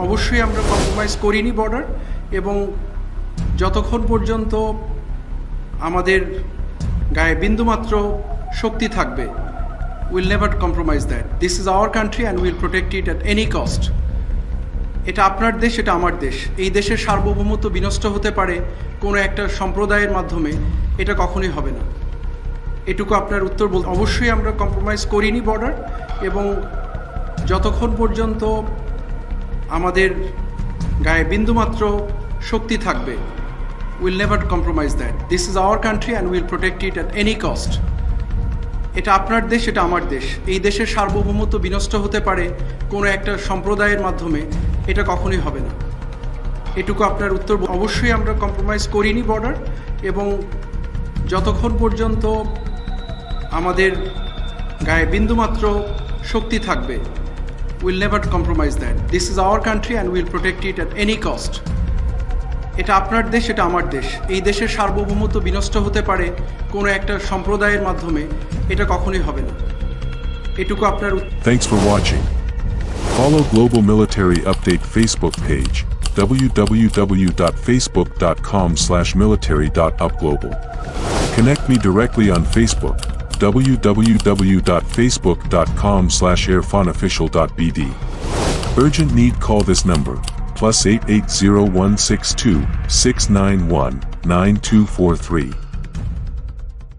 অবশ্যই আমরা কম্প্রোমাইজ করিনি বর্ডার এবং যতক্ষণ পর্যন্ত আমাদের গায়ে বিন্দুমাত্র শক্তি থাকবে will never compromise that. This is our country and will protect it at any cost. এটা আপনার দেশ, এটা আমার দেশ। এই দেশের সার্বভৌমত্ব বিনষ্ট হতে পারে কোনো একটা সম্প্রদায়ের মাধ্যমে, এটা কখনোই হবে না। এটুকু আপনার উত্তর বলতে অবশ্যই আমরা কম্প্রোমাইজ করিনি বর্ডার এবং যতক্ষণ পর্যন্ত আমাদের গায়ে বিন্দুমাত্র শক্তি থাকবে will never compromise that. This is our country and will protect it at any cost. এটা আপনার দেশ, এটা আমার দেশ। এই দেশের সার্বভৌমত্ব বিনষ্ট হতে পারে কোনো একটা সম্প্রদায়ের মাধ্যমে, এটা কখনোই হবে না। এটুকু আপনার উত্তর অবশ্যই আমরা কম্প্রোমাইজ করিনি বর্ডার এবং যতক্ষণ পর্যন্ত আমাদের গায়ে বিন্দুমাত্র শক্তি থাকবে will never compromise that. This is our country and will protect it at any cost. এটা আপনার দেশ, এটা আমার দেশ। এই দেশের সার্বভৌমত্ব বিনষ্ট হতে পারে কোনো একটা সম্প্রদায়ের মাধ্যমে, এটা কখনোই হবে না। এটুকু আপনার Thanks for watching. Follow Global Military Update Facebook page www.facebook.com/military.upglobal. Connect me directly on Facebook www.facebook.com/irfanofficial.bd. Urgent need, call this number +880162 691 9243.